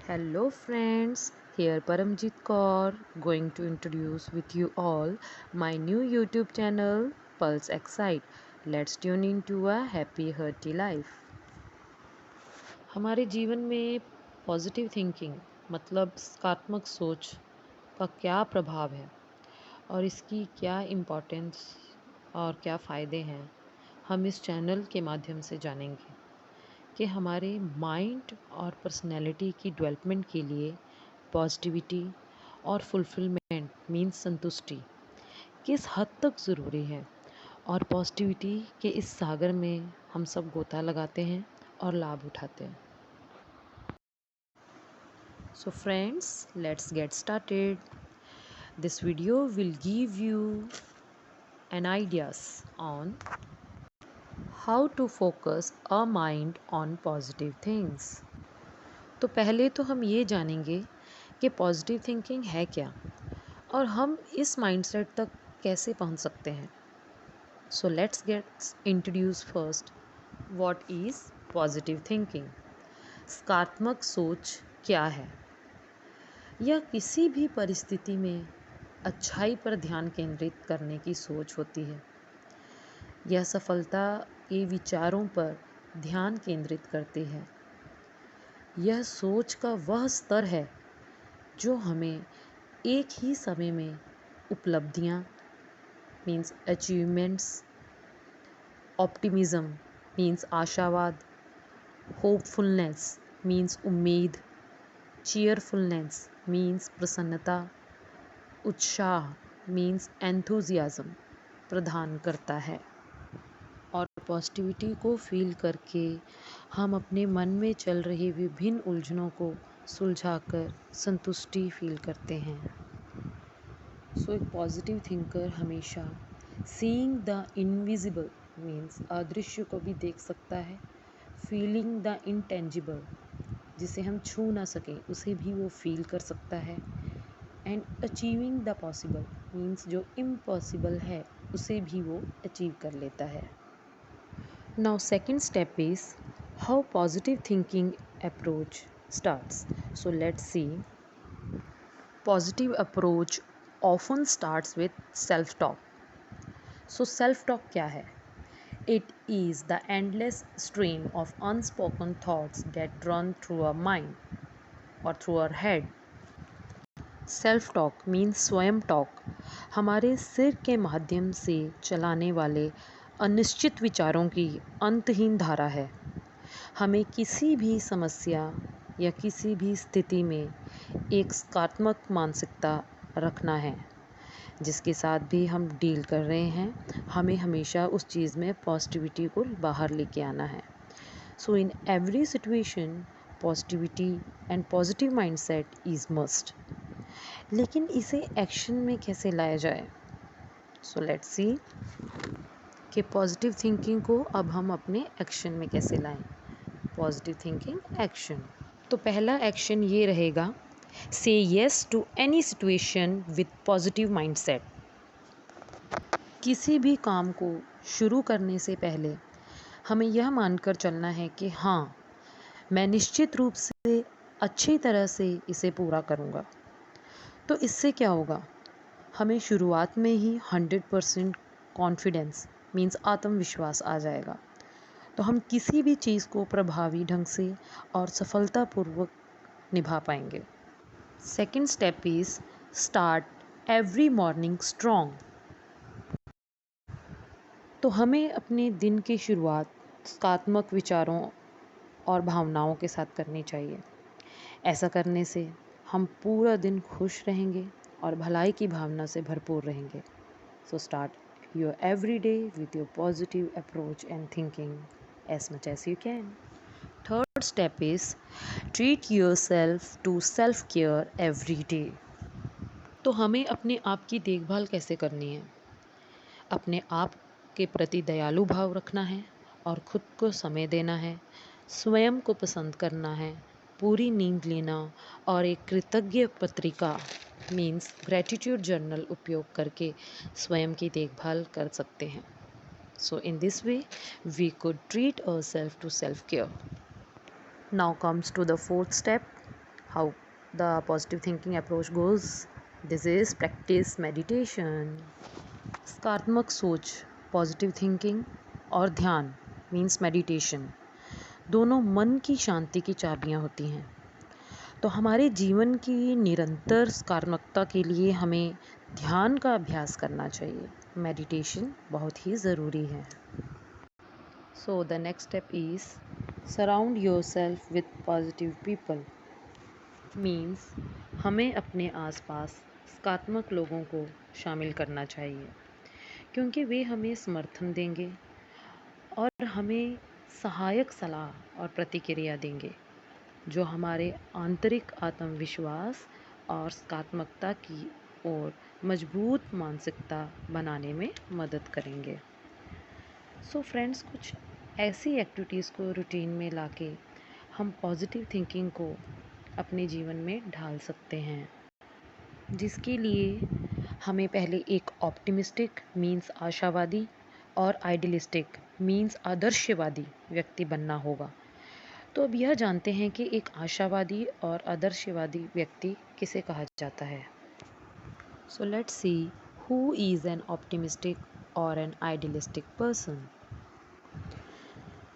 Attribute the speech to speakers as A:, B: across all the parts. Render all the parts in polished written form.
A: Hello friends, here Paramjit Kaur going to introduce with you all my new YouTube channel Pulse Excite. Let's tune into a happy hearty life. हमारे जीवन में positive thinking मतलब सकारात्मक सोच का क्या प्रभाव है और इसकी क्या इम्पोर्टेंस और क्या फ़ायदे हैं, हम इस चैनल के माध्यम से जानेंगे कि हमारे माइंड और पर्सनैलिटी की डेवलपमेंट के लिए पॉजिटिविटी और फुलफिलमेंट मीन्स संतुष्टि किस हद तक ज़रूरी है और पॉजिटिविटी के इस सागर में हम सब गोता लगाते हैं और लाभ उठाते हैं। So friends, let's get started. This video will give you an ideas on how to focus our mind on positive things. तो पहले तो हम ये जानेंगे कि पॉजिटिव थिंकिंग है क्या और हम इस माइंडसेट तक कैसे पहुंच सकते हैं। So let's get introduce first what is positive thinking. सकारात्मक सोच क्या है? यह किसी भी परिस्थिति में अच्छाई पर ध्यान केंद्रित करने की सोच होती है। यह सफलता के विचारों पर ध्यान केंद्रित करती है। यह सोच का वह स्तर है जो हमें एक ही समय में उपलब्धियाँ मीन्स अचीवमेंट्स, ऑप्टिमिज्म मीन्स आशावाद, होपफुलनेस मीन्स उम्मीद, चीयरफुलनेस मीन्स प्रसन्नता, उत्साह मीन्स एंथुजियाज्म प्रदान करता है। और पॉजिटिविटी को फील करके हम अपने मन में चल रही विभिन्न उलझनों को सुलझाकर संतुष्टि फील करते हैं। सो एक पॉजिटिव थिंकर हमेशा सीइंग द इनविजिबल मीन्स अदृश्य को भी देख सकता है, फीलिंग द इनटेंजिबल जिसे हम छू ना सकें उसे भी वो फील कर सकता है, and achieving the possible means जो इम्पॉसिबल है उसे भी वो अचीव कर लेता है। Now second step is how positive thinking approach starts. So let's see. Positive approach often starts with self-talk. So self-talk क्या है? It is the endless stream of unspoken thoughts that run through our mind or through our head. Self talk means स्वयं talk हमारे सिर के माध्यम से चलाने वाले अनिश्चित विचारों की अंतहीन धारा है। हमें किसी भी समस्या या किसी भी स्थिति में एक सकारात्मक मानसिकता रखना है। जिसके साथ भी हम डील कर रहे हैं हमें हमेशा उस चीज़ में पॉजिटिविटी को बाहर लेके आना है। So in every situation positivity and positive mindset is must. लेकिन इसे एक्शन में कैसे लाया जाए? सो लेट्स सी कि पॉजिटिव थिंकिंग को अब हम अपने एक्शन में कैसे लाएं। Positive thinking action. तो पहला एक्शन ये रहेगा, say yes to any situation with positive mindset. किसी भी काम को शुरू करने से पहले हमें यह मानकर चलना है कि हाँ, मैं निश्चित रूप से अच्छी तरह से इसे पूरा करूँगा। तो इससे क्या होगा, हमें शुरुआत में ही 100% कॉन्फिडेंस मीन्स आत्मविश्वास आ जाएगा। तो हम किसी भी चीज़ को प्रभावी ढंग से और सफलतापूर्वक निभा पाएंगे। Second step is start every morning strong. तो हमें अपने दिन की शुरुआत सकारात्मक विचारों और भावनाओं के साथ करनी चाहिए। ऐसा करने से हम पूरा दिन खुश रहेंगे और भलाई की भावना से भरपूर रहेंगे। So start your every day with your positive approach and thinking as much as you can. Third step is treat your self to self care every day. तो हमें अपने आप की देखभाल कैसे करनी है? अपने आप के प्रति दयालु भाव रखना है और खुद को समय देना है, स्वयं को पसंद करना है, पूरी नींद लेना और एक कृतज्ञ पत्रिका मीन्स ग्रैटिट्यूड जर्नल उपयोग करके स्वयं की देखभाल कर सकते हैं। So in this way we could treat ourselves to self care. Now comes to the fourth step, how the positive thinking approach goes. This is practice meditation. सकारात्मक सोच पॉजिटिव थिंकिंग और ध्यान मीन्स मेडिटेशन दोनों मन की शांति की चाबियां होती हैं। तो हमारे जीवन की निरंतर सकारात्मकता के लिए हमें ध्यान का अभ्यास करना चाहिए। मेडिटेशन बहुत ही ज़रूरी है। So the next step is surround yourself with positive people. Means हमें अपने आसपास सकारात्मक लोगों को शामिल करना चाहिए, क्योंकि वे हमें समर्थन देंगे और हमें सहायक सलाह और प्रतिक्रिया देंगे, जो हमारे आंतरिक आत्मविश्वास और सकारात्मकता की ओर मजबूत मानसिकता बनाने में मदद करेंगे। सो फ्रेंड्स, कुछ ऐसी एक्टिविटीज़ को रूटीन में लाके हम पॉजिटिव थिंकिंग को अपने जीवन में ढाल सकते हैं, जिसके लिए हमें पहले एक ऑप्टिमिस्टिक मीन्स आशावादी और आइडियलिस्टिक मीन्स आदर्शवादी व्यक्ति बनना होगा। तो अब यह जानते हैं कि एक आशावादी और आदर्शवादी व्यक्ति किसे कहा जाता है। So let's see who is an optimistic और an idealistic person.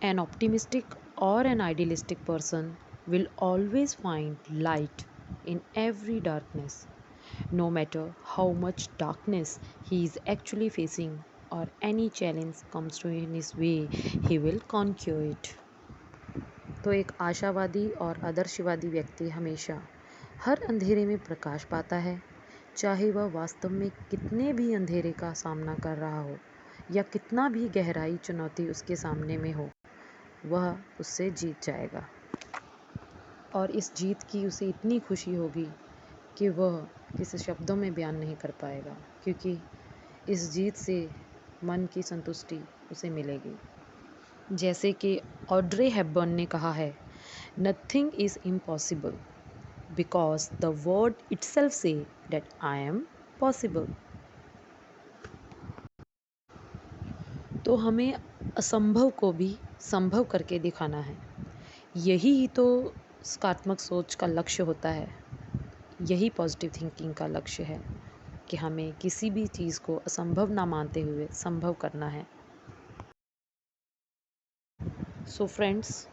A: An optimistic or an idealistic person will always find light in every darkness. No matter how much darkness he is actually facing or any challenge comes to in his way, he will conquer it. तो एक आशावादी और आदर्शवादी व्यक्ति हमेशा हर अंधेरे में प्रकाश पाता है, चाहे वह वास्तव में कितने भी अंधेरे का सामना कर रहा हो या कितना भी गहराई चुनौती उसके सामने में हो, वह उससे जीत जाएगा। और इस जीत की उसे इतनी खुशी होगी कि वह किसी शब्दों में बयान नहीं कर पाएगा, क्योंकि इस जीत से मन की संतुष्टि उसे मिलेगी। जैसे कि ऑड्रे हेपबर्न ने कहा है, nothing is impossible because the word itself say that I am possible. तो हमें असंभव को भी संभव करके दिखाना है। यही तो सकारात्मक सोच का लक्ष्य होता है। यही पॉजिटिव थिंकिंग का लक्ष्य है कि हमें किसी भी चीज़ को असंभव ना मानते हुए संभव करना है। So friends,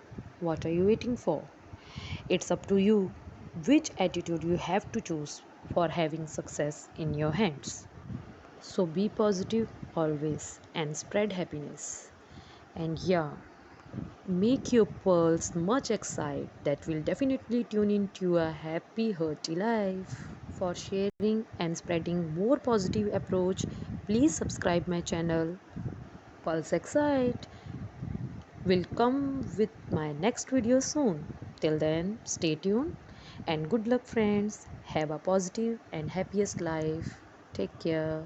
A: what are you waiting for? It's up to you which attitude you have to choose for having success in your hands. So be positive always and spread happiness. And yeah, make your pearls much excited that will definitely tune into a happy, hearty life. For sharing and spreading more positive approach, please subscribe my channel. Pulse Excite will come with my next video soon. Till then, stay tuned and good luck, friends. Have a positive and happiest life. Take care.